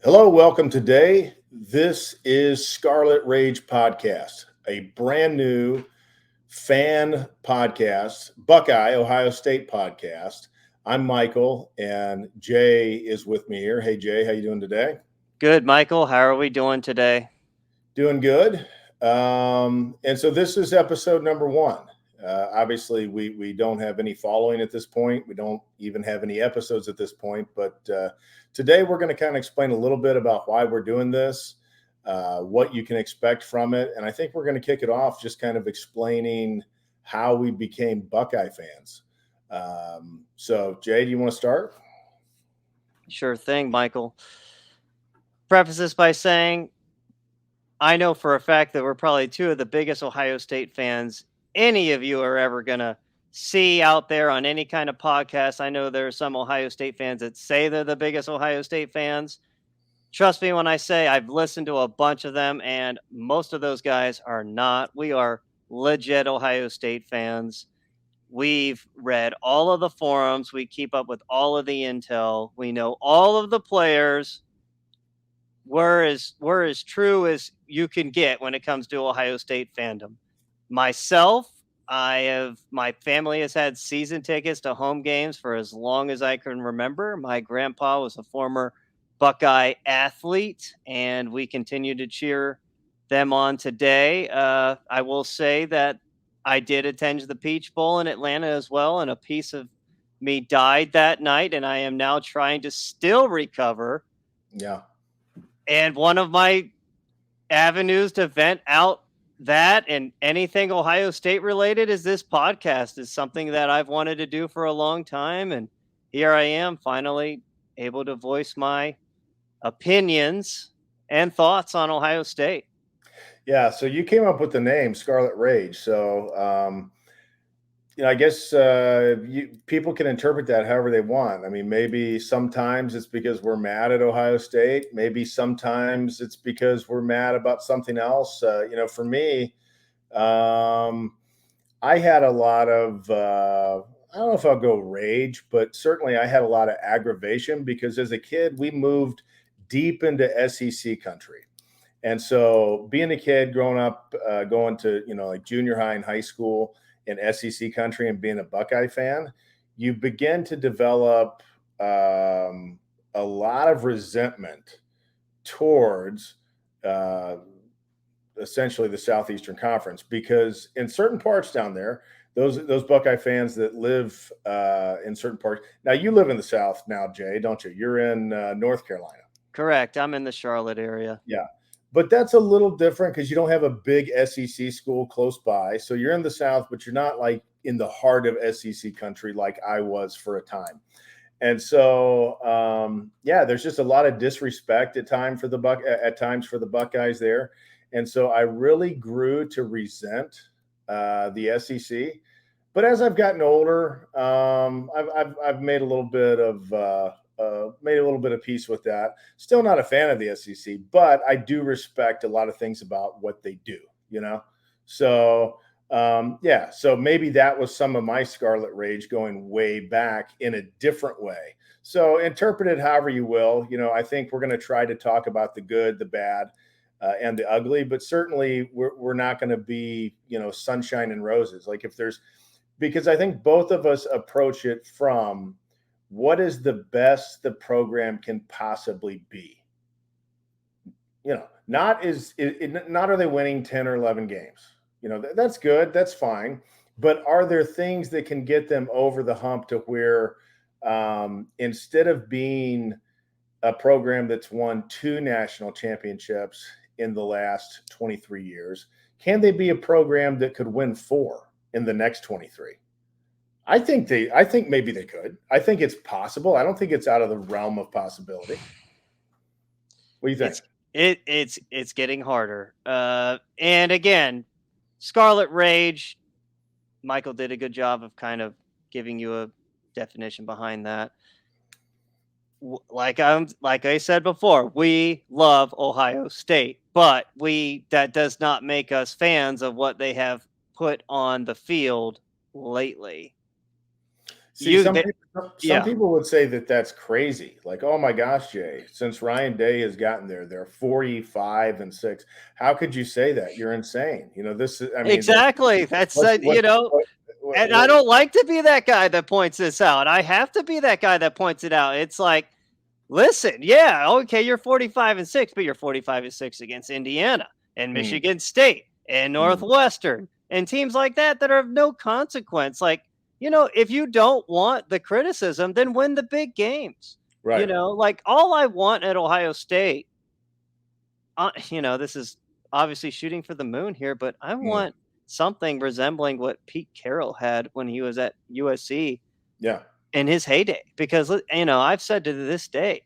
Hello, welcome today. This is Scarlet Rage Podcast, a brand new fan podcast, Buckeye Ohio State podcast. I'm Michael, and Jay is with me here. Hey, Jay, how you doing today? Good, Michael. How are we doing today? Doing good. And so this is episode number one. Obviously, we don't have any following at this point. We don't even have any episodes at this point. But today we're going to kind of explain a little bit about why we're doing this, what you can expect from it. And I think we're going to kick it off just kind of explaining how we became Buckeye fans. So, Jay, do you want to start? Sure thing, Michael. Preface this by saying I know for a fact that we're probably two of the biggest Ohio State fans any of you are ever going to see out there on any kind of podcast. I know there are some Ohio State fans that say they're the biggest Ohio State fans. Trust me when I say I've listened to a bunch of them, and most of those guys are not. We are legit Ohio State fans. We've read all of the forums. We keep up with all of the intel. We know all of the players. We're as true as you can get when it comes to Ohio State fandom. Myself, my family has had season tickets to home games for as long as I can remember. My grandpa was a former Buckeye athlete, and we continue to cheer them on today. I will say that I did attend the Peach Bowl in Atlanta as well, and a piece of me died that night, and I am now trying to still recover. Yeah. And one of my avenues to vent out that and anything Ohio State related is this podcast is something that I've wanted to do for a long time. And here I am finally able to voice my opinions and thoughts on Ohio State. Yeah, so you came up with the name Scarlet Rage. So, I guess people can interpret that however they want. I mean, maybe sometimes it's because we're mad at Ohio State. Maybe sometimes it's because we're mad about something else. For me, I had a lot of, I don't know if I'll go rage, but certainly I had a lot of aggravation because as a kid, we moved deep into SEC country. And so being a kid growing up, going to, like junior high and high school in SEC country and being a Buckeye fan, you begin to develop a lot of resentment towards essentially the Southeastern Conference because in certain parts down there, those Buckeye fans that live in certain parts. Now you live in the South now, Jay, don't you? You're in North Carolina. Correct. I'm in the Charlotte area. Yeah. But that's a little different because you don't have a big SEC school close by. So you're in the South, but you're not like in the heart of SEC country like I was for a time. And so, there's just a lot of disrespect at times for the Buckeyes there. And so I really grew to resent the SEC. But as I've gotten older, I've made a little bit of peace with that. Still not a fan of the SEC, but I do respect a lot of things about what they do, So, so maybe that was some of my Scarlet Rage going way back in a different way. So interpret it however you will. I think we're going to try to talk about the good, the bad, and the ugly, but certainly we're not going to be, sunshine and roses. Like because I think both of us approach it from what is the best the program can possibly be. Not are they winning 10 or 11 games? That's good. That's fine. But are there things that can get them over the hump to where instead of being a program that's won 2 national championships in the last 23 years, can they be a program that could win 4 in the next 23? I think maybe they could. I think it's possible. I don't think it's out of the realm of possibility. What do you think? It's getting harder. And again, Scarlet Rage, Michael did a good job of kind of giving you a definition behind that. Like I said before, we love Ohio State, but that does not make us fans of what they have put on the field lately. See, some yeah, people would say that that's crazy. Like, oh my gosh, Jay, since Ryan Day has gotten there, they're 45-6. How could you say that? You're insane. This is, I mean, exactly. That's what, and I don't like to be that guy that points this out. I have to be that guy that points it out. It's like, listen, yeah, okay, you're 45-6, but you're 45-6 against Indiana and Michigan State and Northwestern and teams like that are of no consequence. Like, if you don't want the criticism, then win the big games. right. Like all I want at Ohio State, this is obviously shooting for the moon here, but I want something resembling what Pete Carroll had when he was at USC. Yeah. In his heyday, because I've said to this day,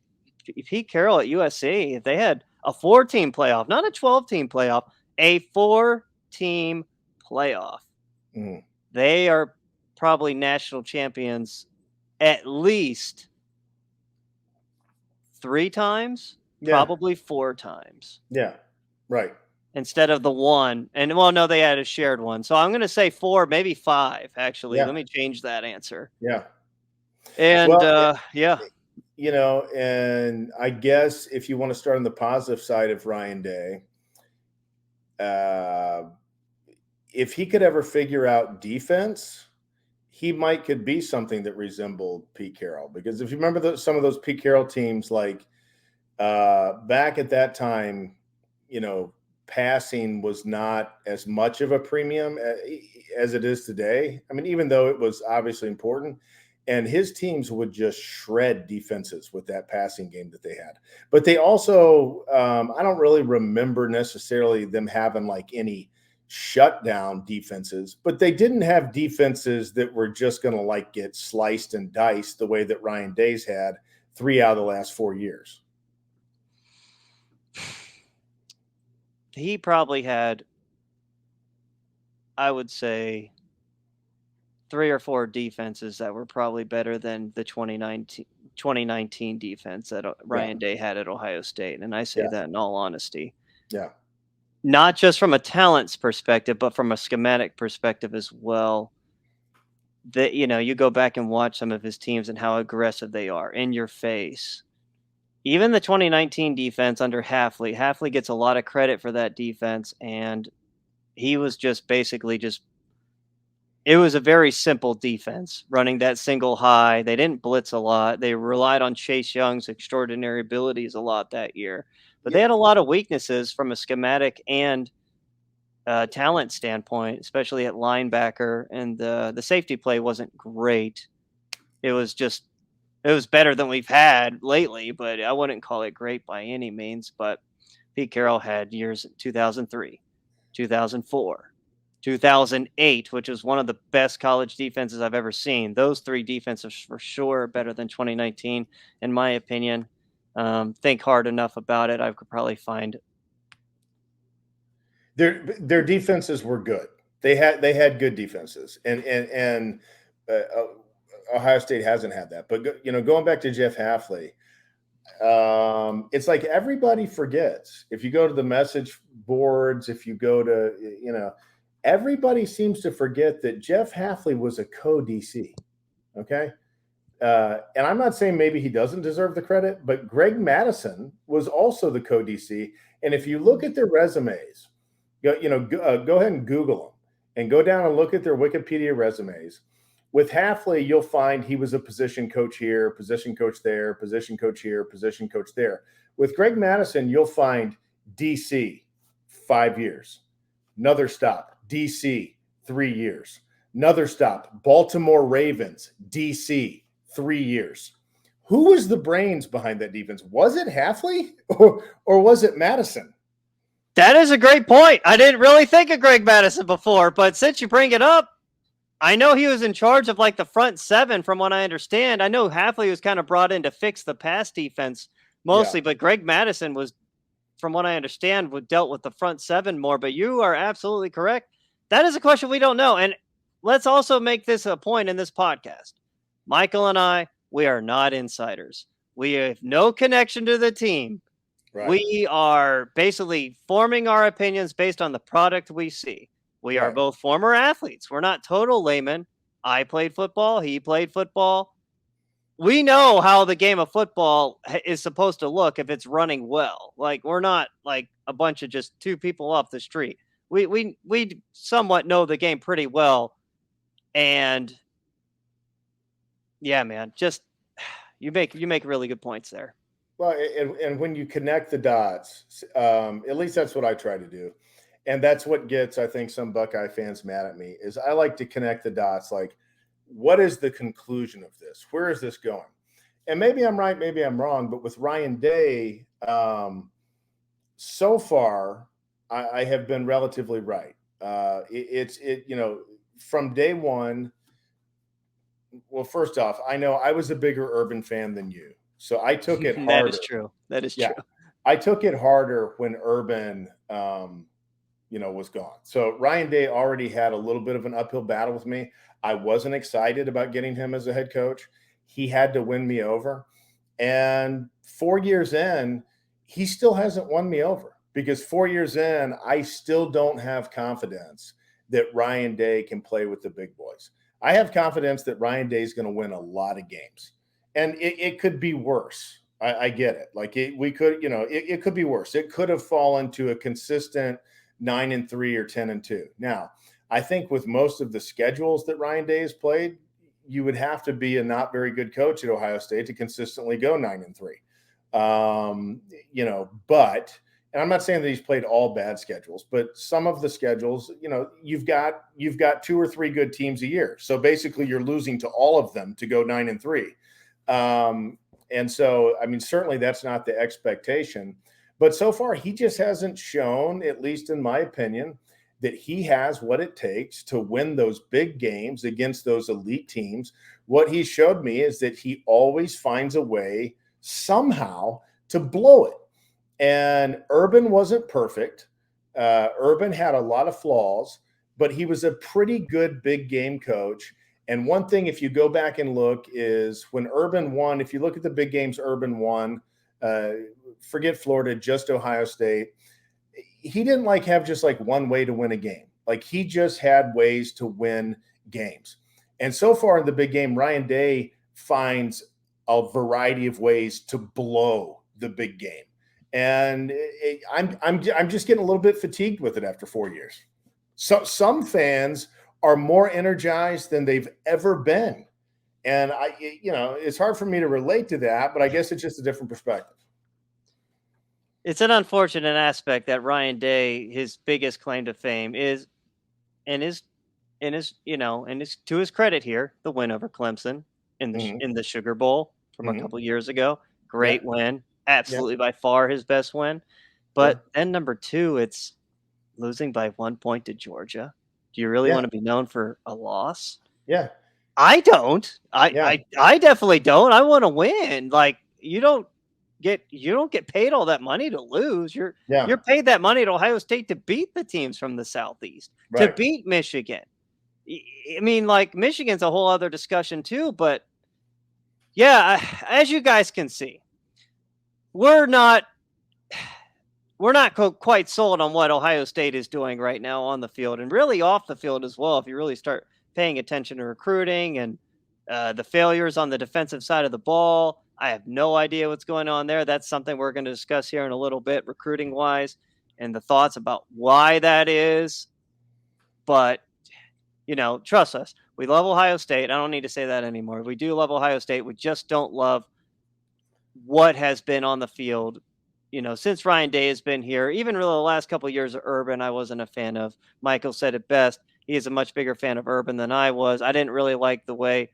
Pete Carroll at USC, if they had a 4-team playoff, not a 12-team playoff, a 4-team playoff, they are probably national champions at least 3 times, probably 4 times. Yeah, right. Instead of the 1. And well, no, they had a shared one. So I'm going to say 4, maybe 5, actually. Yeah. Let me change that answer. Yeah. And and I guess if you want to start on the positive side of Ryan Day, if he could ever figure out defense, he could be something that resembled Pete Carroll. Because if you remember some of those Pete Carroll teams, like back at that time, passing was not as much of a premium as it is today. I mean, even though it was obviously important. And his teams would just shred defenses with that passing game that they had. But they also, I don't really remember necessarily them having like any shutdown defenses, but they didn't have defenses that were just going to like get sliced and diced the way that Ryan Day's had 3 out of the last 4 years. He probably had, I would say, 3 or 4 defenses that were probably better than the 2019 defense that Ryan Day had at Ohio State. And I say that in all honesty. Yeah. Not just from a talents perspective, but from a schematic perspective as well. That, you go back and watch some of his teams and how aggressive they are in your face. Even the 2019 defense under Hafley gets a lot of credit for that defense. And he was just basically it was a very simple defense, running that single high. They didn't blitz a lot. They relied on Chase Young's extraordinary abilities a lot that year. But they had a lot of weaknesses from a schematic and talent standpoint, especially at linebacker. And the safety play wasn't great. It was better than we've had lately, but I wouldn't call it great by any means. But Pete Carroll had years in 2003, 2004. 2008, which was one of the best college defenses I've ever seen. Those 3 defenses for sure are better than 2019, in my opinion. Think hard enough about it, I could probably find their defenses were good. They had good defenses, and Ohio State hasn't had that. But going back to Jeff Hafley, it's like everybody forgets. If you go to the message boards, if you go to everybody seems to forget that Jeff Hafley was a co-DC, okay? And I'm not saying maybe he doesn't deserve the credit, but Greg Madison was also the co-DC. And if you look at their resumes, go ahead and Google them and go down and look at their Wikipedia resumes. With Hafley, you'll find he was a position coach here, position coach there, position coach here, position coach there. With Greg Madison, you'll find DC, 5 years. Another stop, DC, 3 years. Another stop, Baltimore Ravens, DC, 3 years. Who was the brains behind that defense? Was it Hafley or was it Madison? That is a great point. I didn't really think of Greg Madison before, but since you bring it up, I know he was in charge of like the front 7 from what I understand. I know Hafley was kind of brought in to fix the pass defense mostly, but Greg Madison was, from what I understand, dealt with the front 7 more. But you are absolutely correct. That is a question we don't know. And let's also make this a point in this podcast. Michael and I, we are not insiders. We have no connection to the team. Right. We are basically forming our opinions based on the product we see. We are both former athletes. We're not total laymen. I played football. He played football. We know how the game of football is supposed to look if it's running well. Like, we're not like a bunch of just two people off the street. We somewhat know the game pretty well. And yeah, man, just you make really good points there. Well, and when you connect the dots, at least that's what I try to do. And that's what gets, I think, some Buckeye fans mad at me is I like to connect the dots. Like, what is the conclusion of this? Where is this going? And maybe I'm right, maybe I'm wrong, but with Ryan Day, so far, I have been relatively right. From day one. Well, first off, I know I was a bigger Urban fan than you, so I took it harder. That is true. That is true. I took it harder when Urban, was gone. So Ryan Day already had a little bit of an uphill battle with me. I wasn't excited about getting him as a head coach. He had to win me over. And 4 years in, he still hasn't won me over because 4 years in, I still don't have confidence that Ryan Day can play with the big boys. I have confidence that Ryan Day is going to win a lot of games, and it could be worse. I get it. Like it could be worse. It could have fallen to a consistent 9-3 or 10-2. Now, I think with most of the schedules that Ryan Day has played, you would have to be a not very good coach at Ohio State to consistently go 9-3. But. And I'm not saying that he's played all bad schedules, but some of the schedules, you've got 2 or 3 good teams a year. So basically you're losing to all of them to go 9-3. And so, I mean, certainly that's not the expectation, but so far he just hasn't shown, at least in my opinion, that he has what it takes to win those big games against those elite teams. What he showed me is that he always finds a way somehow to blow it. And Urban wasn't perfect. Urban had a lot of flaws, but he was a pretty good big game coach. And one thing, if you go back and look, is when Urban won, if you look at the big games Urban won, forget Florida, just Ohio State, he didn't have just one way to win a game. Like, he just had ways to win games. And so far in the big game, Ryan Day finds a variety of ways to blow the big game. And I'm just getting a little bit fatigued with it after 4 years. So some fans are more energized than they've ever been, and it's hard for me to relate to that. But I guess it's just a different perspective. It's an unfortunate aspect that Ryan Day, his biggest claim to fame is, and to his credit here, the win over Clemson in the Sugar Bowl from a couple years ago. Great win. Absolutely by far his best win. But then number 2, it's losing by 1 point to Georgia. Do you really want to be known for a loss? Yeah. I don't. I definitely don't. I want to win. Like, you don't get paid all that money to lose. You're paid that money at Ohio State to beat the teams from the Southeast, to beat Michigan. I mean, Michigan's a whole other discussion too, but yeah, as you guys can see, we're not quite sold on what Ohio State is doing right now on the field and really off the field as well. If you really start paying attention to recruiting and the failures on the defensive side of the ball, I have no idea what's going on there. That's something we're going to discuss here in a little bit, recruiting wise, and the thoughts about why that is. But, trust us, we love Ohio State. I don't need to say that anymore. We do love Ohio State. We just don't love what has been on the field, since Ryan Day has been here. Even really the last couple of years of Urban, I wasn't a fan of. Michael said it best. He is a much bigger fan of Urban than I was. I didn't really like the way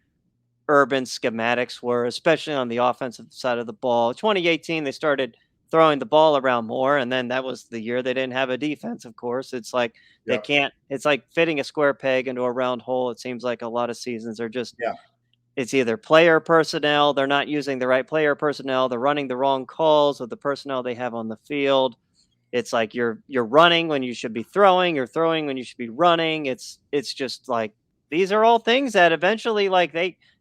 Urban's schematics were, especially on the offensive side of the ball. 2018, they started throwing the ball around more, and then that was the year they didn't have a defense, of course. It's like they can't – it's like fitting a square peg into a round hole. It seems like a lot of seasons are just it's either player personnel, they're not using the right player personnel, they're running the wrong calls with the personnel they have on the field. It's like you're running when you should be throwing, you're throwing when you should be running. It's just like these are all things that eventually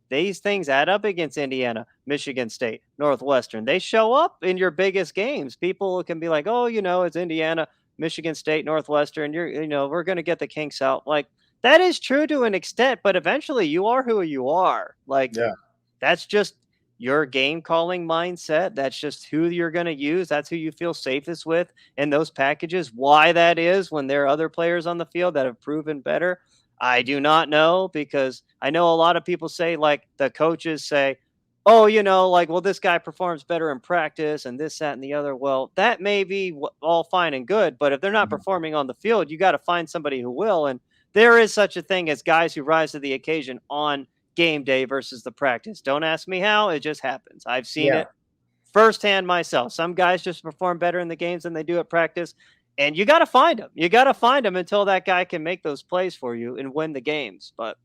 these things add up against Indiana, Michigan State, Northwestern. They show up in your biggest games. People can be like, "Oh, it's Indiana, Michigan State, Northwestern. We're going to get the kinks out." Like, That is true to an extent, but eventually you are who you are. Like, Yeah. that's just your game calling mindset. That's just who you're going to use. That's who you feel safest with in those packages. Why that is when there are other players on the field that have proven better, I do not know, because I know a lot of people say, like, the coaches say, oh, like, well, this guy performs better in practice and this, that, and the other. Well, that may be all fine and good, but if they're not Mhm. performing on the field, you got to find somebody who will. And there is such a thing as guys who rise to the occasion on game day versus the practice. Don't ask me how, it just happens. I've seen Yeah. it firsthand myself. Some guys just perform better in the games than they do at practice, and you got to find them. You got to find them until that guy can make those plays for you and win the games. But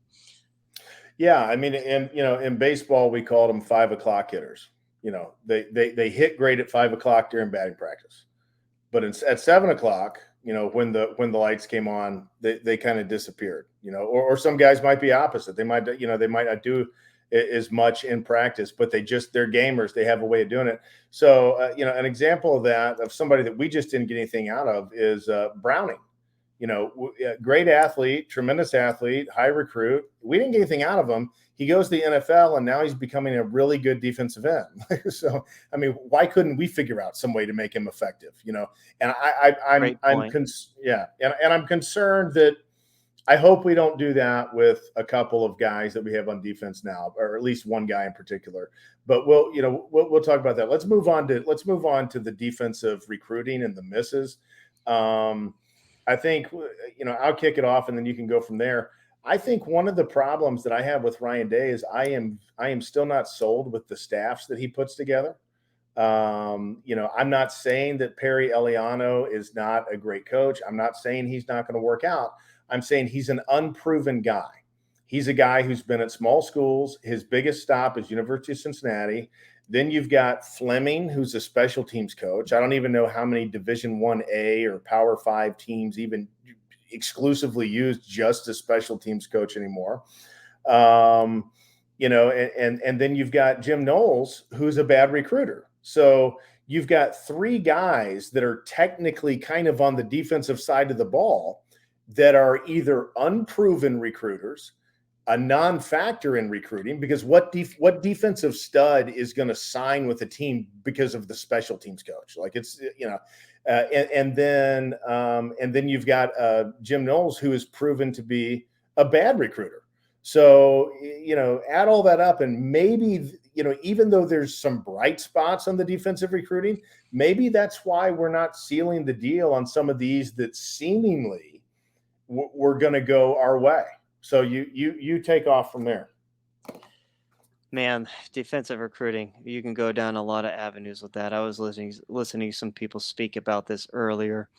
Yeah, I mean, in baseball we called them 5 o'clock hitters. They hit great at 5 o'clock during batting practice, but at 7 o'clock, when the lights came on, they kind of disappeared. Or some guys might be opposite. They might not do as much in practice, but they're gamers. They have a way of doing it. So an example of that, of somebody that we just didn't get anything out of, is Browning. Great athlete, tremendous athlete, high recruit. We didn't get anything out of him. He goes to the NFL, and now he's becoming a really good defensive end. So, I mean, why couldn't we figure out some way to make him effective? And great point. and I'm concerned that I hope we don't do that with a couple of guys that we have on defense now, or at least one guy in particular. But we'll talk about that. Let's move on to the defensive recruiting and the misses. I think I'll kick it off, and then you can go from there. I think one of the problems that I have with Ryan Day is I am still not sold with the staffs that he puts together. I'm not saying that Perry Eliano is not a great coach. I'm not saying he's not going to work out. I'm saying he's an unproven guy. He's a guy who's been at small schools. His biggest stop is University of Cincinnati. Then you've got Fleming, who's a special teams coach. I don't even know how many Division 1A or Power 5 teams even exclusively use just a special teams coach anymore. And then you've got Jim Knowles, who's a bad recruiter. So you've got three guys that are technically kind of on the defensive side of the ball that are either unproven recruiters, a non-factor in recruiting, because what defensive stud is going to sign with a team because of the special teams coach? Like, it's and then you've got Jim Knowles, who is proven to be a bad recruiter. So add all that up, and maybe even though there's some bright spots on the defensive recruiting, maybe that's why we're not sealing the deal on some of these that seemingly we're going to go our way. So you take off from there. Man, defensive recruiting, you can go down a lot of avenues with that. I was listening to some people speak about this earlier.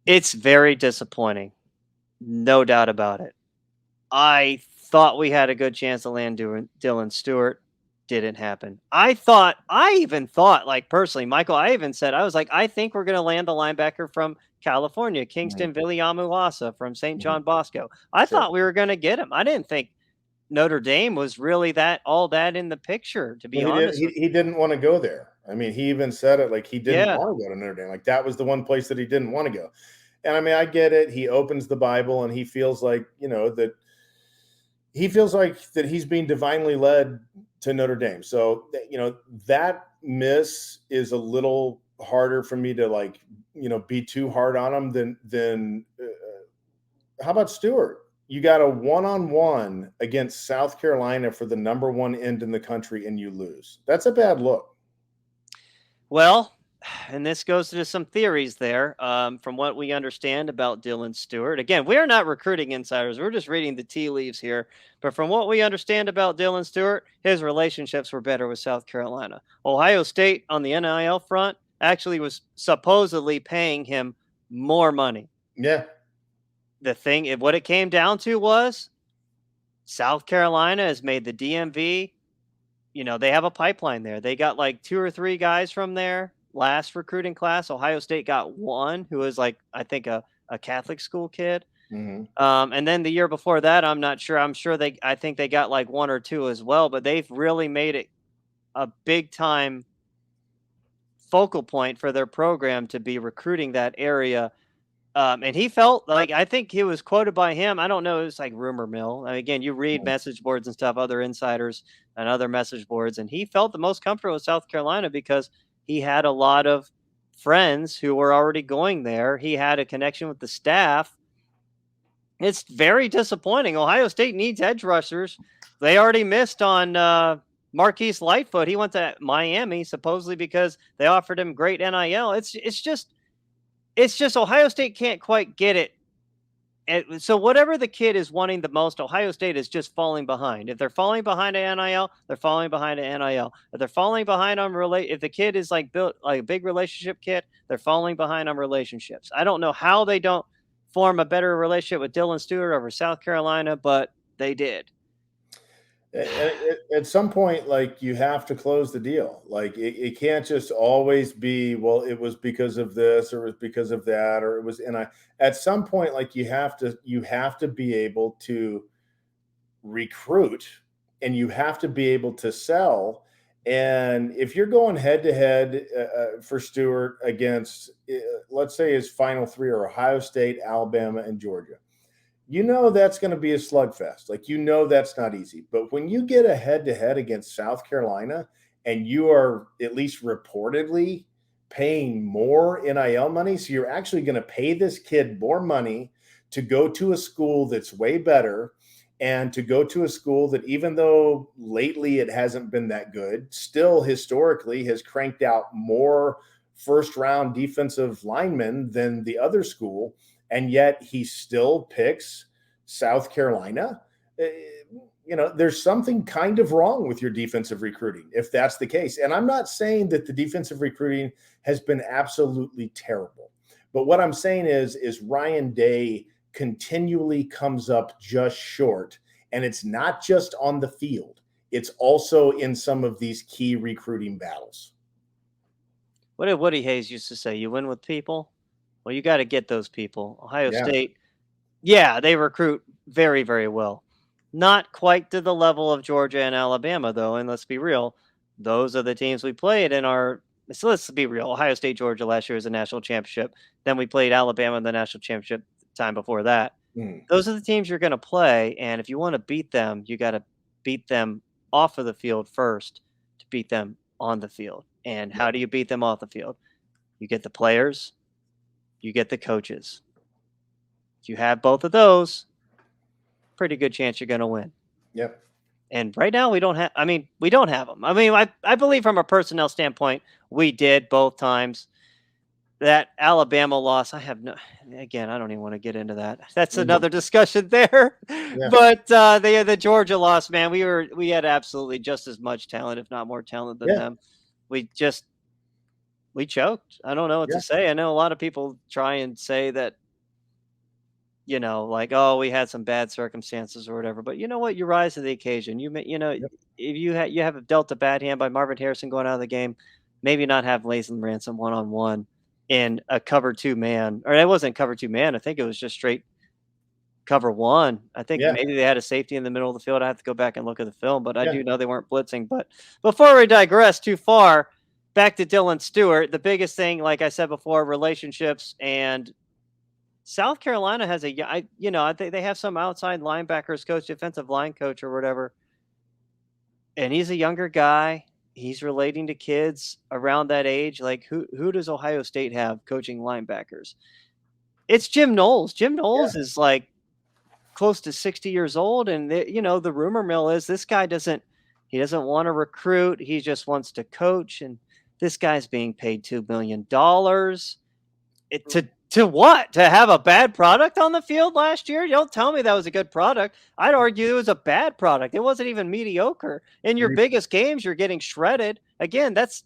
It's very disappointing. No doubt about it. I thought we had a good chance to land Dylan Stewart. Didn't happen. I even thought, like, personally, Michael, I even said, I was like, I think we're going to land the linebacker from California, Kingston Viliamu-Asa from St. John Bosco. I thought we were going to get him. I didn't think Notre Dame was really all that in the picture, to be honest. He didn't want to go there. I mean, he even said it, like, he didn't Yeah. want to go to Notre Dame. Like, that was the one place that he didn't want to go. And I mean, I get it. He opens the Bible and he feels like, that he's being divinely led to Notre Dame. So, that miss is a little harder for me to be too hard on him than how about Stewart? You got a one-on-one against South Carolina for the number one end in the country, and you lose. That's a bad look. Well, and this goes to some theories there. From what we understand about Dylan Stewart, again, we are not recruiting insiders. We're just reading the tea leaves here. But from what we understand about Dylan Stewart, his relationships were better with South Carolina. Ohio State on the NIL front actually was supposedly paying him more money. Yeah. What it came down to was South Carolina has made the DMV. They have a pipeline there. They got like 2 or 3 guys from there. Last recruiting class, Ohio State got one who was, like, I think a Catholic school kid. Mm-hmm. And then the year before that, I'm not sure. I think they got like 1 or 2 as well, but they've really made it a big time focal point for their program to be recruiting that area And he felt like, I think he was quoted by him. I don't know. It was like rumor mill. Again, you read message boards and stuff, other insiders and other message boards. And he felt the most comfortable with South Carolina because he had a lot of friends who were already going there. He had a connection with the staff. It's very disappointing. Ohio State needs edge rushers. They already missed on Marquise Lightfoot. He went to Miami supposedly because they offered him great NIL. It's just Ohio State can't quite get it. And so whatever the kid is wanting the most, Ohio State is just falling behind. If they're falling behind an NIL, they're falling behind an NIL. If they're falling behind on if the kid is like built like a big relationship kid, they're falling behind on relationships. I don't know how they don't form a better relationship with Dylan Stewart over South Carolina, but they did. At some point, like, you have to close the deal. Like, it can't just always be, well, it was because of this, or it was because of that, or it was. And at some point, like, you have to be able to recruit, and you have to be able to sell. And if you're going head to head for Stewart against, let's say, his final three are Ohio State, Alabama, and Georgia, that's going to be a slugfest. Like, that's not easy. But when you get a head-to-head against South Carolina and you are at least reportedly paying more NIL money, so you're actually going to pay this kid more money to go to a school that's way better, and to go to a school that, even though lately it hasn't been that good, still historically has cranked out more first-round defensive linemen than the other school, and yet he still picks South Carolina. There's something kind of wrong with your defensive recruiting if that's the case. And I'm not saying that the defensive recruiting has been absolutely terrible, but what I'm saying is Ryan Day continually comes up just short, and it's not just on the field. It's also in some of these key recruiting battles. What did Woody Hayes used to say? You win with people. Well, you got to get those people. Ohio State, they recruit very, very well. Not quite to the level of Georgia and Alabama, though. And let's be real, those are the teams we played in our. So let's be real. Ohio State, Georgia last year was a national championship. Then we played Alabama in the national championship time before that. Those are the teams you're going to play. And if you want to beat them, you got to beat them off of the field first to beat them on the field. And how do you beat them off the field? You get the players. You get the coaches. If you have both of those, pretty good chance you're going to win. Yep. And right now we don't have them. I mean, I believe from a personnel standpoint, we did both times. That Alabama loss, I don't even want to get into that. That's another discussion there. Yeah. But the Georgia loss, man, we had absolutely just as much talent, if not more talent than them. We choked. I don't know what to say. I know a lot of people try and say that, like, oh, we had some bad circumstances or whatever. But you know what? You rise to the occasion. If you have dealt a bad hand by Marvin Harrison going out of the game, maybe not have Lathan Ransom one-on-one in a cover 2 man. Or it wasn't cover 2 man. I think it was just straight cover 1. I think maybe they had a safety in the middle of the field. I have to go back and look at the film, but I do know they weren't blitzing. But before we digress too far, back to Dylan Stewart, the biggest thing, like I said before, relationships. And South Carolina has I think they have some outside linebackers coach, defensive line coach or whatever. And he's a younger guy. He's relating to kids around that age. Like, who does Ohio State have coaching linebackers? It's Jim Knowles. Jim Knowles is like close to 60 years old. And the rumor mill is this guy doesn't want to recruit. He just wants to coach. And this guy's being paid $2 million to what? To have a bad product on the field last year? Don't tell me that was a good product. I'd argue it was a bad product. It wasn't even mediocre. In your biggest games, you're getting shredded. Again, that's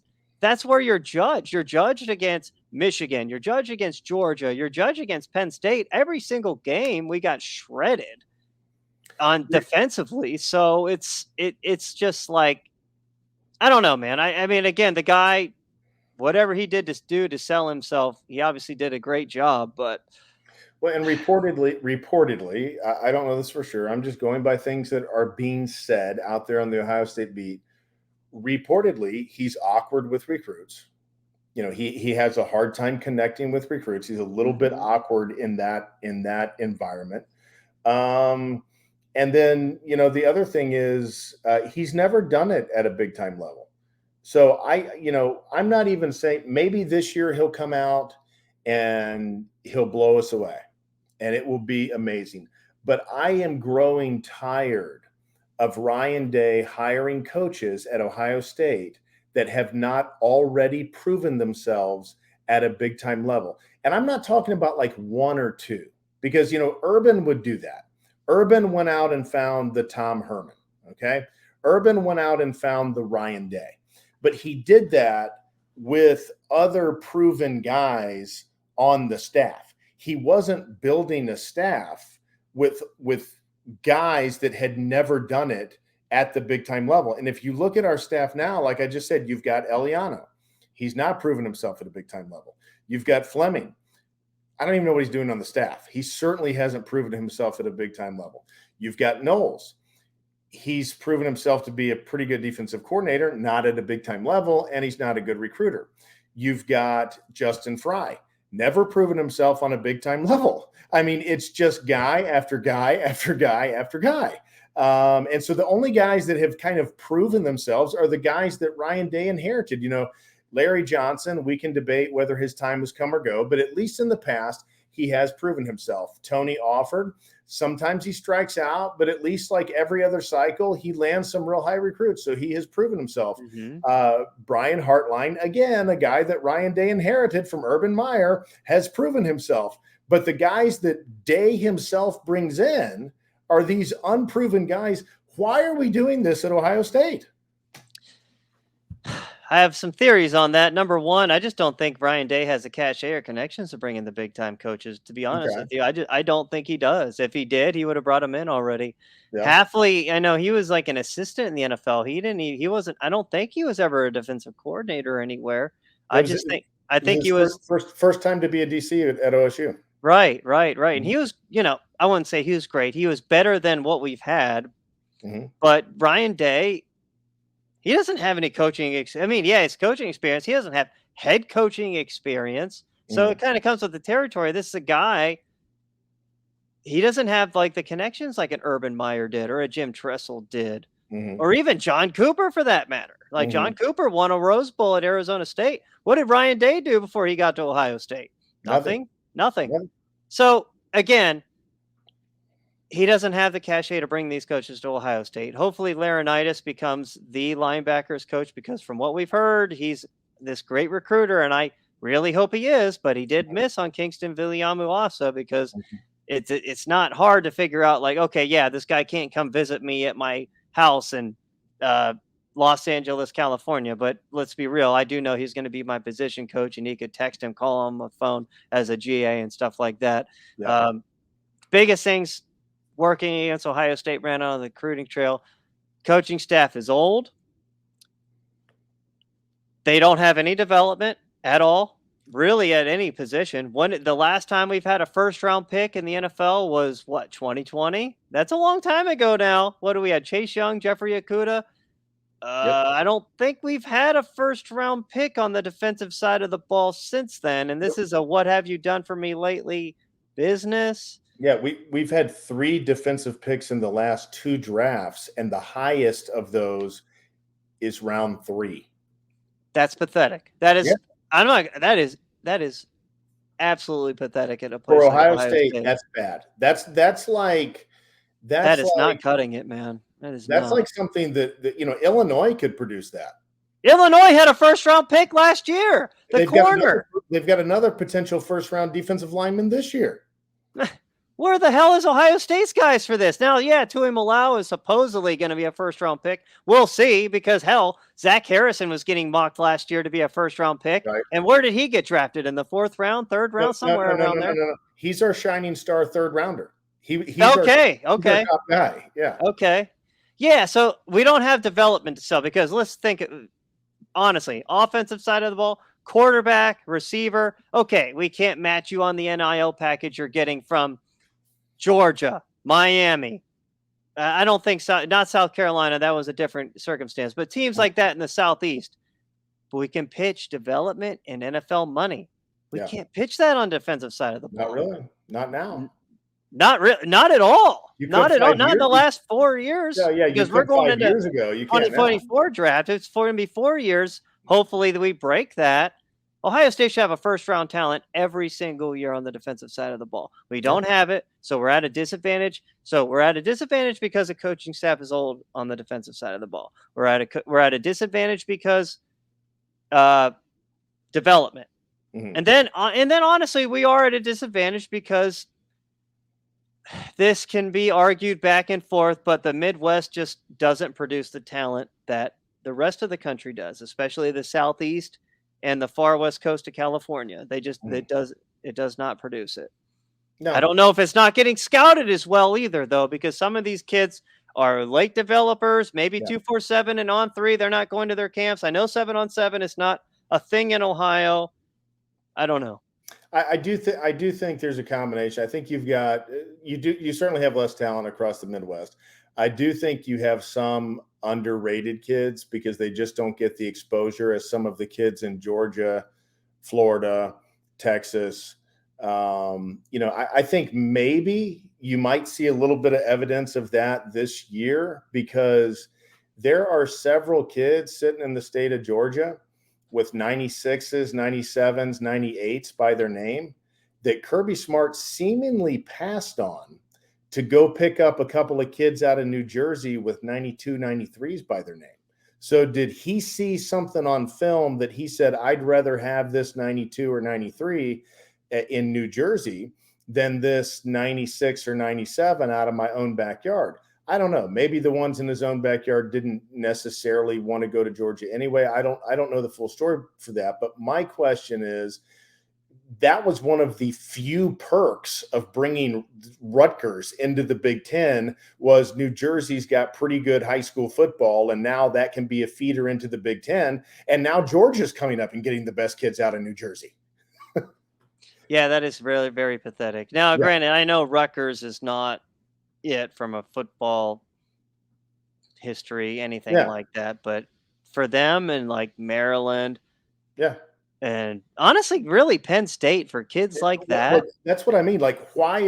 where you're judged. You're judged against Michigan. You're judged against Georgia. You're judged against Penn State. Every single game, we got shredded on defensively. So it's just like, I don't know, man. I mean, again, the guy, whatever he did to sell himself, he obviously did a great job. But and reportedly, I don't know this for sure. I'm just going by things that are being said out there on the Ohio State beat. Reportedly, he's awkward with recruits. he has a hard time connecting with recruits. He's a little bit awkward in that environment. And then, the other thing is he's never done it at a big time level. So I'm not even saying maybe this year he'll come out and he'll blow us away and it will be amazing. But I am growing tired of Ryan Day hiring coaches at Ohio State that have not already proven themselves at a big time level. And I'm not talking about like one or two, because, Urban would do that. Urban went out and found the Tom Herman. Okay. Urban went out and found the Ryan Day, but he did that with other proven guys on the staff. He wasn't building a staff with guys that had never done it at the big time level. And if you look at our staff now, like I just said, you've got Eliano. He's not proven himself at a big time level. You've got Fleming. I don't even know what he's doing on the staff. He certainly hasn't proven himself at a big time level. You've got Knowles. He's proven himself to be a pretty good defensive coordinator, not at a big time level, and he's not a good recruiter. You've got Justin Fry, never proven himself on a big time level. I mean, it's just guy after guy after guy after guy. And so the only guys that have kind of proven themselves are the guys that Ryan Day inherited. Larry Johnson, we can debate whether his time has come or go, but at least in the past, he has proven himself. Tony Offord, sometimes he strikes out, but at least like every other cycle, he lands some real high recruits. So he has proven himself. Brian Hartline, again, a guy that Ryan Day inherited from Urban Meyer, has proven himself. But the guys that Day himself brings in are these unproven guys. Why are we doing this at Ohio State? I have some theories on that. Number one, I just don't think Ryan Day has the cachet or connections to bring in the big time coaches. To be honest with you, I don't think he does. If he did, he would have brought him in already. Yeah. Hafley, I know he was like an assistant in the NFL. He wasn't. I don't think he was ever a defensive coordinator anywhere. I think he was first time to be a DC at OSU. Right. And he was, I wouldn't say he was great. He was better than what we've had. But Ryan Day, he doesn't have any coaching. It's coaching experience. He doesn't have head coaching experience. So it kind of comes with the territory. This is a guy, he doesn't have like the connections like an Urban Meyer did or a Jim Tressel did, or even John Cooper for that matter. Like John Cooper won a Rose Bowl at Arizona State. What did Ryan Day do before he got to Ohio State? Nothing. So again, he doesn't have the cachet to bring these coaches to Ohio State. Hopefully Laurinaitis becomes the linebackers coach, because from what we've heard, he's this great recruiter, and I really hope he is, but he did miss on Kingston Viliamu-Asa, because it's not hard to figure out like, okay, yeah, this guy can't come visit me at my house in Los Angeles, California, but let's be real. I do know he's going to be my position coach, and he could text him, call him on the phone as a GA and stuff like that. Yeah. Biggest things working against Ohio State ran on the recruiting trail. Coaching staff is old. They don't have any development at all, really, at any position. The last time we've had a first-round pick in the NFL was, 2020? That's a long time ago now. What do we have? Chase Young, Jeffrey Okudah? I don't think we've had a first-round pick on the defensive side of the ball since then, and this is a what have you done for me lately business. Yeah, we've had 3 defensive picks in the last 2 drafts, and the highest of those is round 3. That's pathetic. That is, that is absolutely pathetic at a place for Ohio like State. That's bad. That is not cutting it, man. That's like something that Illinois could produce that. Illinois had a first-round pick last year. They've got another potential first-round defensive lineman this year. Where the hell is Ohio State's guys for this? Now, yeah, Tui Malau is supposedly going to be a first-round pick. We'll see, because, hell, Zach Harrison was getting mocked last year to be a first-round pick. Right. And where did he get drafted? In the 4th round, 3rd round, somewhere around there? No. He's our shining star 3rd rounder. He's okay. Our top guy. Yeah. Okay. Yeah, so we don't have development to sell, because let's think, honestly, offensive side of the ball, quarterback, receiver. Okay, we can't match you on the NIL package you're getting from Georgia, Miami. I don't think not South Carolina. That was a different circumstance, but teams like that in the Southeast. but we can pitch development and NFL money. We Yeah. can't pitch that on defensive side of the Not ball. really. Not now. Not at all. You Not could at all. 5 Not in years. the last 4 years. Yeah, you Because we're could going 5 into years ago. You can't now. 2024 draft. It's going to be 4 years. Hopefully that we break that. Ohio State should have a first-round talent every single year on the defensive side of the ball. We don't have it, so we're at a disadvantage. So we're at a disadvantage because the coaching staff is old on the defensive side of the ball. We're at a disadvantage because development. Mhm. And then honestly, we are at a disadvantage because this can be argued back and forth, but the Midwest just doesn't produce the talent that the rest of the country does, especially the Southeast and the far west coast of California. It does not produce it. No. I don't know if it's not getting scouted as well either, though, because some of these kids are late developers, maybe 247 and on 3. They're not going to their camps. I know 7-on-7 is not a thing in Ohio. I don't know. I do think there's a combination. I think you certainly have less talent across the Midwest. I do think you have some underrated kids because they just don't get the exposure as some of the kids in Georgia, Florida, Texas. I think maybe you might see a little bit of evidence of that this year because there are several kids sitting in the state of Georgia with 96s, 97s, 98s by their name that Kirby Smart seemingly passed on to go pick up a couple of kids out of New Jersey with 92, 93s by their name. So did he see something on film that he said, I'd rather have this 92 or 93 in New Jersey than this 96 or 97 out of my own backyard? I don't know. Maybe the ones in his own backyard didn't necessarily want to go to Georgia anyway. I don't know the full story for that. But my question is, that was one of the few perks of bringing Rutgers into the Big Ten was New Jersey's got pretty good high school football, and now that can be a feeder into the Big Ten. And now Georgia's coming up and getting the best kids out of New Jersey. Yeah, that is really very pathetic. Now, granted, I know Rutgers is not it from a football history, anything like that, but for them and like Maryland, and honestly, really Penn State for kids like that. That's what I mean. Like, why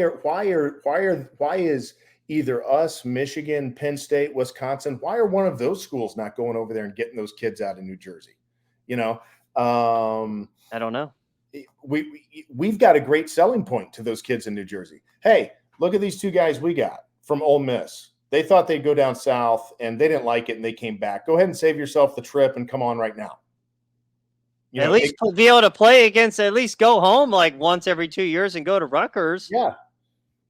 is either us, Michigan, Penn State, Wisconsin, why are one of those schools not going over there and getting those kids out of New Jersey? I don't know. We've got a great selling point to those kids in New Jersey. Hey, look at these two guys we got from Ole Miss. They thought they'd go down south and they didn't like it and they came back. Go ahead and save yourself the trip and come on right now. At least be able to play against, at least go home like once every 2 years and go to Rutgers. Yeah,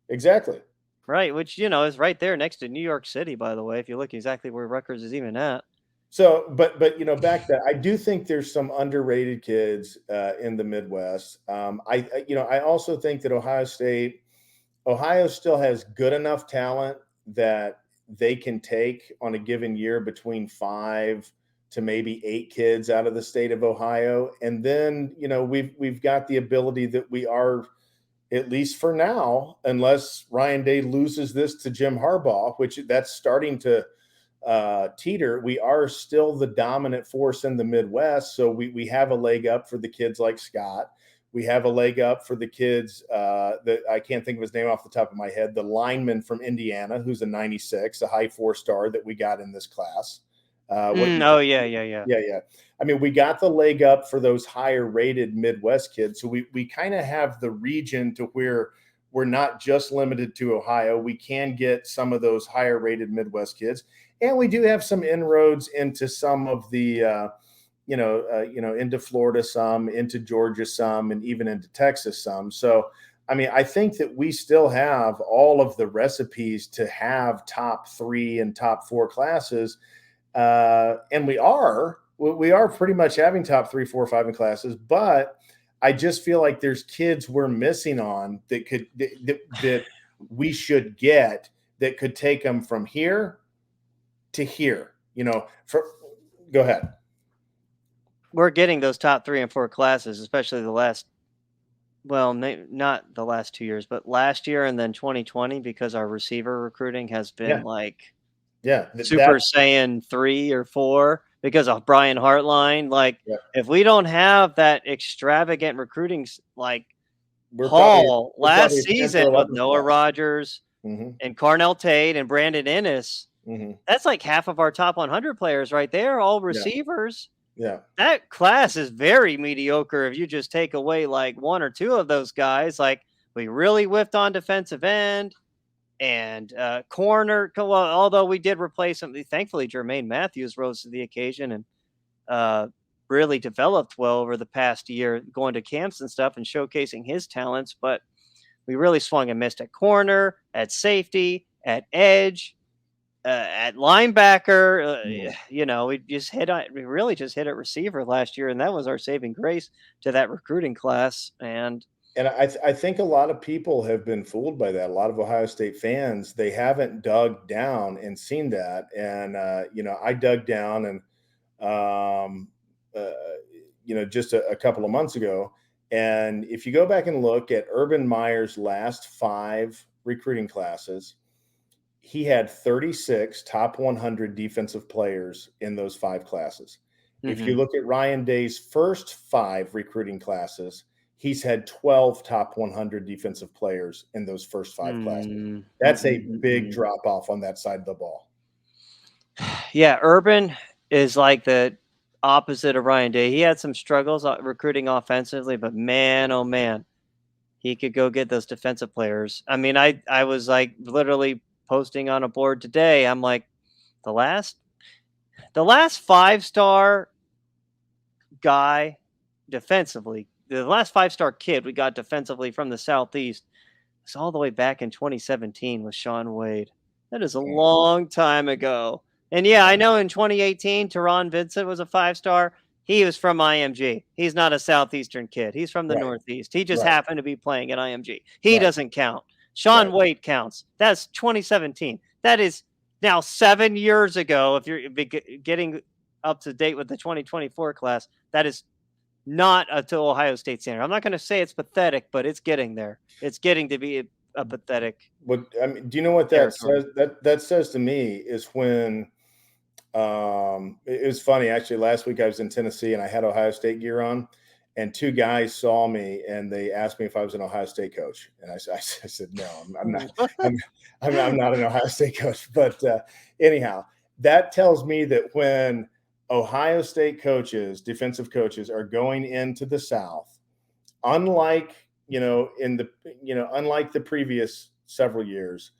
exactly. Right, which, is right there next to New York City, by the way, if you look exactly where Rutgers is even at. So, but back to that, I do think there's some underrated kids in the Midwest. I also think that Ohio still has good enough talent that they can take on a given year between 5 to maybe 8 kids out of the state of Ohio. And then, we've got the ability that we are, at least for now, unless Ryan Day loses this to Jim Harbaugh, which that's starting to teeter, we are still the dominant force in the Midwest. So we have a leg up for the kids like Scott. We have a leg up for the kids that I can't think of his name off the top of my head, the lineman from Indiana, who's a 96, a high 4-star that we got in this class. Yeah. I mean, we got the leg up for those higher rated Midwest kids. So we kind of have the region to where we're not just limited to Ohio. We can get some of those higher rated Midwest kids. And we do have some inroads into some of the, into Florida some, into Georgia some, and even into Texas some. So, I mean, I think that we still have all of the recipes to have top 3 and top 4 classes. And we are pretty much having top 3, 4, 5 in classes, but I just feel like there's kids we're missing on that we should get that could take them from here to here, go ahead. We're getting those top 3 and 4 classes, especially not the last 2 years, but last year and then 2020, because our receiver recruiting has been Super Saiyan 3 or 4. because of Brian Hartline. Like, Yeah. if we don't have that extravagant recruiting, like We're haul probably last a 10th or season with 11th Noah class. Rogers and Carnell Tate and Brandon Ennis, that's like half of our top 100 players right there, all receivers. Yeah. That class is very mediocre if you just take away like one or two of those guys. Like, we really whiffed on defensive end and corner. Well, although we did replace him, thankfully Jermaine Matthews rose to the occasion and really developed well over the past year, going to camps and stuff and showcasing his talents. But we really swung and missed at corner, at safety, at edge, at linebacker. We really just hit at receiver last year, and that was our saving grace to that recruiting class. And I think a lot of people have been fooled by that. A lot of Ohio State fans, they haven't dug down and seen that. And I dug down and just a couple of months ago. And if you go back and look at Urban Meyer's last 5 recruiting classes, he had 36 top 100 defensive players in those 5 classes. If you look at Ryan Day's first 5 recruiting classes, he's had 12 top 100 defensive players in those first 5 classes. That's a big drop off on that side of the ball. Yeah, Urban is like the opposite of Ryan Day. He had some struggles recruiting offensively, but man, oh man, he could go get those defensive players. I mean, I was like literally posting on a board today. I'm like, the last 5-star guy defensively, the last 5-star kid we got defensively from the Southeast was all the way back in 2017 with Sean Wade. That is a long time ago. And yeah, I know in 2018, Teron Vincent was a 5-star. He was from IMG. He's not a Southeastern kid. He's from the Northeast. He just happened to be playing at IMG. He doesn't count. Sean Wade counts. That's 2017. That is now 7 years ago. If you're getting up to date with the 2024 class, that is not to Ohio State standard. I'm not going to say it's pathetic, but it's getting there. It's getting to be a pathetic. What I mean, do you know what that says? That says to me is when it was funny. Actually, last week I was in Tennessee and I had Ohio State gear on, and 2 guys saw me and they asked me if I was an Ohio State coach, and I said no, I'm not. I'm not an Ohio State coach. But anyhow, that tells me that when Ohio State coaches, defensive coaches, are going into the South, unlike unlike the previous several years,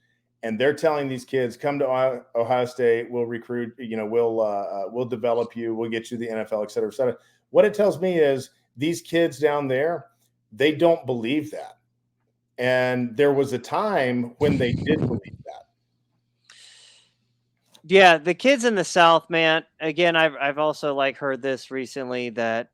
and they're telling these kids, come to Ohio State, we'll recruit, we'll develop you, we'll get you the NFL, et cetera, et cetera. What it tells me is these kids down there, they don't believe that. And there was a time when they did believe that. Yeah, the kids in the South, man. Again, I've also heard this recently that,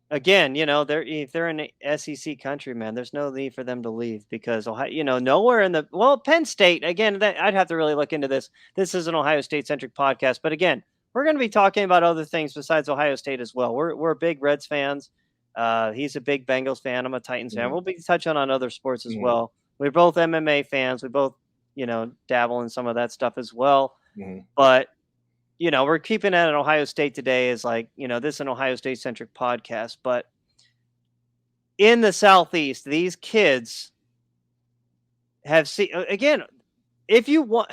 again, if they're in the SEC country, man, there's no need for them to leave because Ohio, nowhere in Penn State. Again, I'd have to really look into this. This is an Ohio State centric podcast, but again, we're going to be talking about other things besides Ohio State as well. We're big Reds fans. He's a big Bengals fan. I'm a Titans fan. We'll be touching on other sports as well. We're both MMA fans. We both, dabble in some of that stuff as well. But we're keeping it at Ohio State today as this is an Ohio State centric podcast. But in the Southeast, these kids have seen, again, if you want,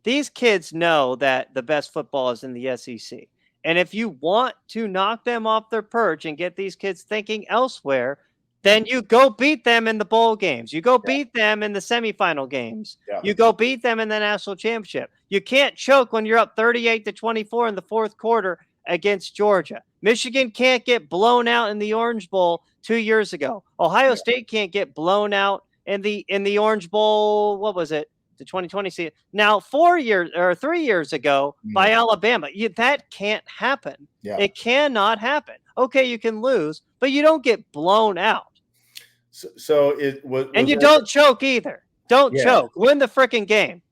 these kids know that the best football is in the SEC. And if you want to knock them off their perch and get these kids thinking elsewhere, then you go beat them in the bowl games. You go beat them in the semifinal games. You go beat them in the national championship. You can't choke when you're up 38-24 in the fourth quarter against Georgia. Michigan can't get blown out in the Orange Bowl 2 years ago. Ohio State can't get blown out in the Orange Bowl. What was it? The 2020 season. Now, 3 years ago by Alabama. That can't happen. Yeah. It cannot happen. Okay, you can lose, but you don't get blown out. So it was, and you don't choke either. Don't choke. Win the freaking game.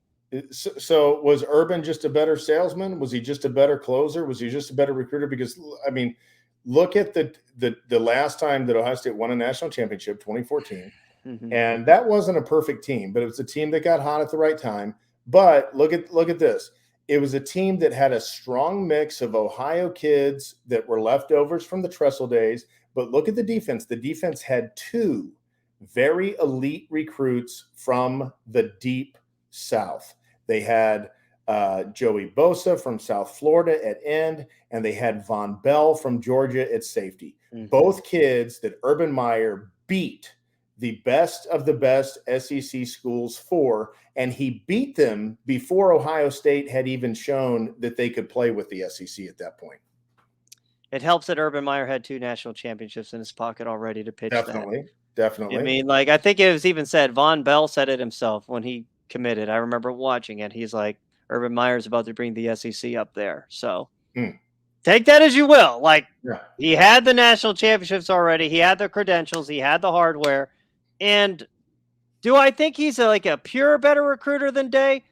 So was Urban just a better salesman? Was he just a better closer? Was he just a better recruiter? Because I mean, look at the last time that Ohio State won a national championship, 2014, and that wasn't a perfect team, but it was a team that got hot at the right time. But look at this. it was a team that had a strong mix of Ohio kids that were leftovers from the Tressel days. But look at the defense. The defense had 2 very elite recruits from the deep South. They had Joey Bosa from South Florida at end, and they had Von Bell from Georgia at safety. Mm-hmm. Both kids that Urban Meyer beat the best of the best SEC schools for, and he beat them before Ohio State had even shown that they could play with the SEC at that point. It helps that Urban Meyer had 2 national championships in his pocket already to pitch Definitely. I mean, like, I think it was even said, Von Bell said it himself when he committed. I remember watching it. He's like, Urban Meyer's about to bring the SEC up there. So take that as you will. Like, he had the national championships already. He had the credentials. He had the hardware. And do I think he's like a pure better recruiter than Day?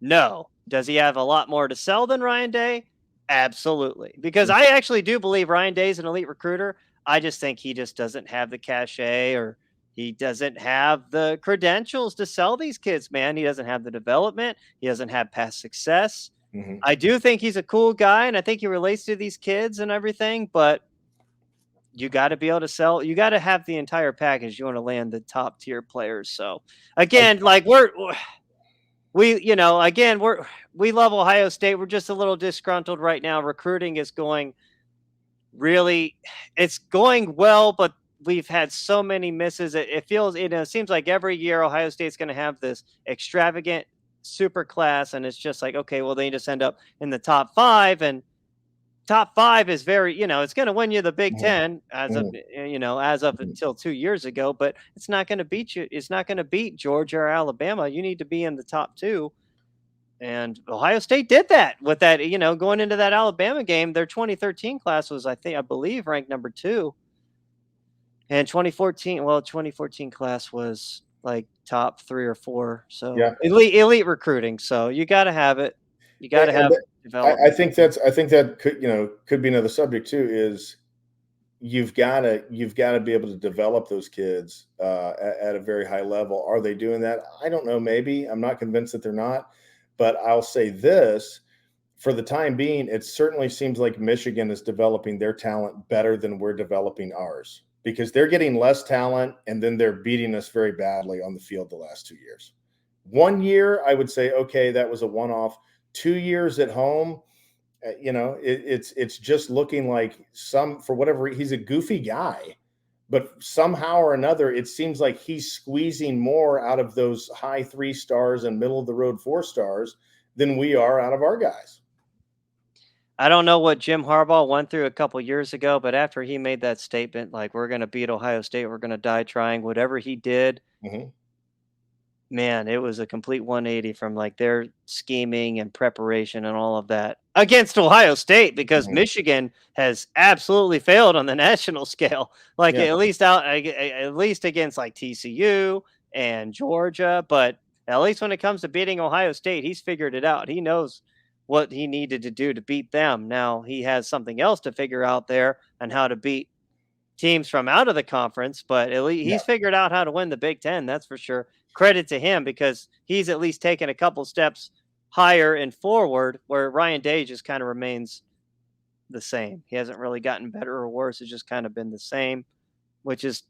No. Does he have a lot more to sell than Ryan Day? Absolutely. Because I actually do believe Ryan Day's an elite recruiter. I just think he just doesn't have the cachet, or he doesn't have the credentials to sell these kids, man. He doesn't have the development. He doesn't have past success. Mm-hmm. I do think he's a cool guy, and I think he relates to these kids and everything, but you got to be able to sell. You got to have the entire package. You want to land the top tier players. So again, like we love Ohio State. We're just a little disgruntled right now. Recruiting is going really, it's going well, but we've had so many misses. It feels, it seems like every year Ohio State's going to have this extravagant super class, and it's just like, okay, well, they just end up in the top 5, and top 5 is very, it's going to win you the Big Ten as of until 2 years ago, but it's not going to beat you. It's not going to beat Georgia or Alabama. You need to be in the top 2. And Ohio State did that with that, going into that Alabama game. Their 2013 class was, I believe, ranked number 2. And 2014 class was like top 3 or 4. So elite recruiting. So you got to have it. You got to have development. I think that could be another subject too, is you've got to be able to develop those kids at a very high level. Are they doing that? I don't know. Maybe. I'm not convinced that they're not. But I'll say this, for the time being, it certainly seems like Michigan is developing their talent better than we're developing ours, because they're getting less talent and then they're beating us very badly on the field the last 2 years. 1 year, I would say, okay, that was a one-off. 2 years at home, it's just looking like for whatever, he's a goofy guy. But somehow or another, it seems like he's squeezing more out of those high 3 stars and middle of the road 4 stars than we are out of our guys. I don't know what Jim Harbaugh went through a couple years ago, but after he made that statement, like, we're going to beat Ohio State, we're going to die trying, whatever he did, man, it was a complete 180 from like their scheming and preparation and all of that against Ohio State, because Michigan has absolutely failed on the national scale. Like at least against like TCU and Georgia, but at least when it comes to beating Ohio State, he's figured it out. He knows what he needed to do to beat them. Now he has something else to figure out there and how to beat teams from out of the conference, but at least he's figured out how to win the Big Ten. That's for sure. Credit to him, because he's at least taken a couple steps higher and forward, where Ryan Day just kind of remains the same. He hasn't really gotten better or worse. It's just kind of been the same, which is,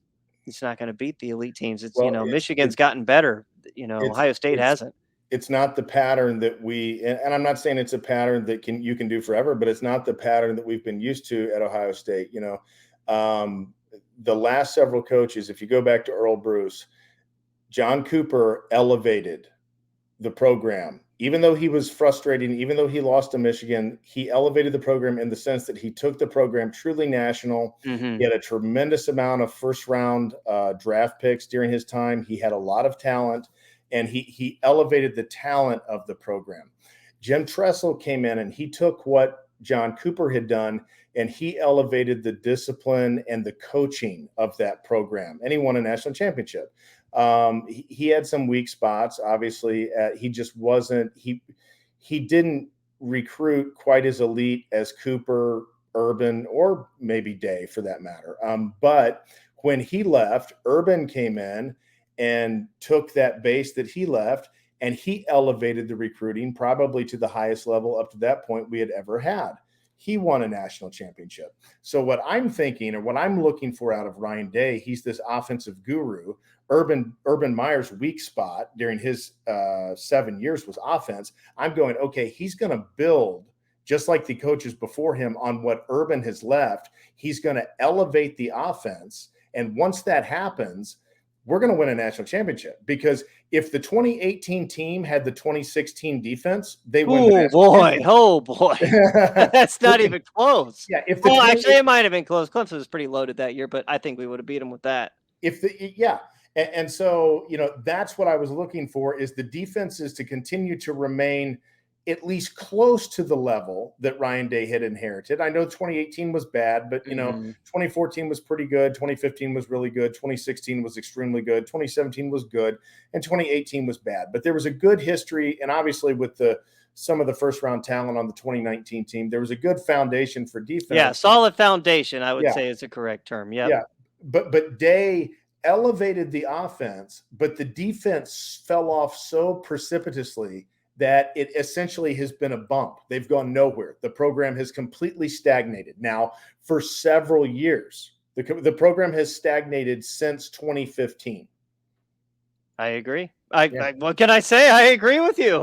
it's not going to beat the elite teams. It's, Michigan's gotten better. Ohio State hasn't. It's not the pattern that and I'm not saying it's a pattern that you can do forever, but it's not the pattern that we've been used to at Ohio State. The last several coaches, if you go back to Earl Bruce, John Cooper elevated the program. Even though he was frustrating, even though he lost to Michigan, he elevated the program in the sense that he took the program truly national. He had a tremendous amount of first-round draft picks during his time. He had a lot of talent, and he elevated the talent of the program. Jim Tressel came in, and he took what John Cooper had done, and he elevated the discipline and the coaching of that program, and he won a national championship. He had some weak spots. Obviously, he just wasn't. He didn't recruit quite as elite as Cooper, Urban, or maybe Day for that matter. But when he left, Urban came in and took that base that he left and he elevated the recruiting probably to the highest level up to that point we had ever had. He won a national championship. So what I'm thinking, or what I'm looking for out of Ryan Day, he's this offensive guru. Urban Meyer's weak spot during his 7 years was offense. I'm going, okay, he's going to build just like the coaches before him on what Urban has left. He's going to elevate the offense. And once that happens, we're going to win a national championship, because if the 2018 team had the 2016 defense, they win. Oh boy. That's not even close. Yeah. Actually, it might have been close. Clemson was pretty loaded that year, but I think we would have beat them with that. And so, that's what I was looking for, is the defenses to continue to remain at least close to the level that Ryan Day had inherited. I know 2018 was bad, but 2014 was pretty good. 2015 was really good. 2016 was extremely good. 2017 was good, and 2018 was bad. But there was a good history, and obviously with some of the first round talent on the 2019 team, there was a good foundation for defense. Yeah, solid foundation, I would say is a correct term. Yep. Yeah. But Day elevated the offense, but the defense fell off so precipitously that it essentially has been a bump. They've gone nowhere. The program has completely stagnated now for several years. The program has stagnated since 2015. I agree. What can I say? I agree with you.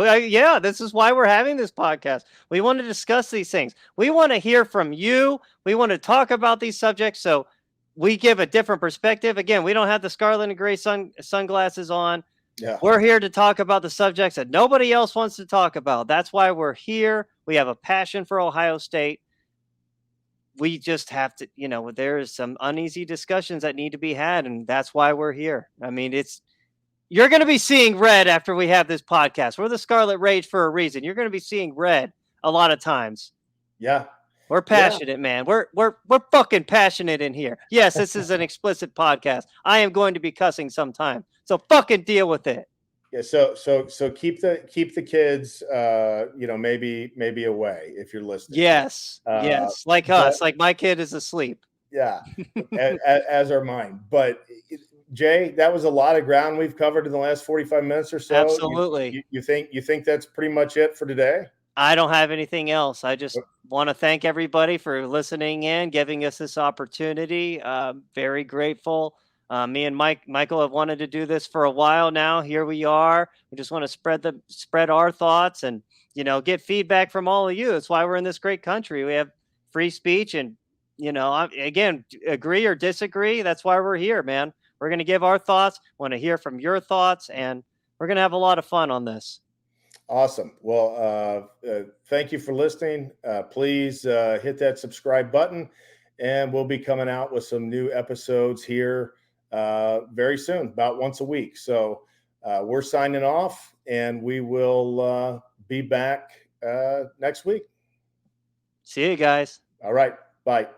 This is why we're having this podcast. We want to discuss these things. We want to hear from you. We want to talk about these subjects, so we give a different perspective. Again, we don't have the scarlet and gray sunglasses on. Yeah. We're here to talk about the subjects that nobody else wants to talk about. That's why we're here. We have a passion for Ohio State. We just have to, there's some uneasy discussions that need to be had, and that's why we're here. I mean, you're going to be seeing red after we have this podcast. We're the Scarlet Rage for a reason. You're going to be seeing red a lot of times. Yeah. We're passionate, man. We're fucking passionate in here. Yes, this is an explicit podcast. I am going to be cussing sometime, so fucking deal with it. Yeah. So keep the kids, maybe away if you're listening. Yes. Like us. Like my kid is asleep. Yeah. as are mine. But Jay, that was a lot of ground we've covered in the last 45 minutes or so. Absolutely. You think that's pretty much it for today? I don't have anything else. I just want to thank everybody for listening in, giving us this opportunity. Very grateful. Me and Michael have wanted to do this for a while now. Here we are. We just want to spread our thoughts and, get feedback from all of you. That's why we're in this great country. We have free speech, and, again, agree or disagree. That's why we're here, man. We're going to give our thoughts, want to hear from your thoughts, and we're going to have a lot of fun on this. Awesome. Well, thank you for listening. Please hit that subscribe button, and we'll be coming out with some new episodes here very soon, about once a week. So we're signing off, and we will be back next week. See you guys. All right. Bye.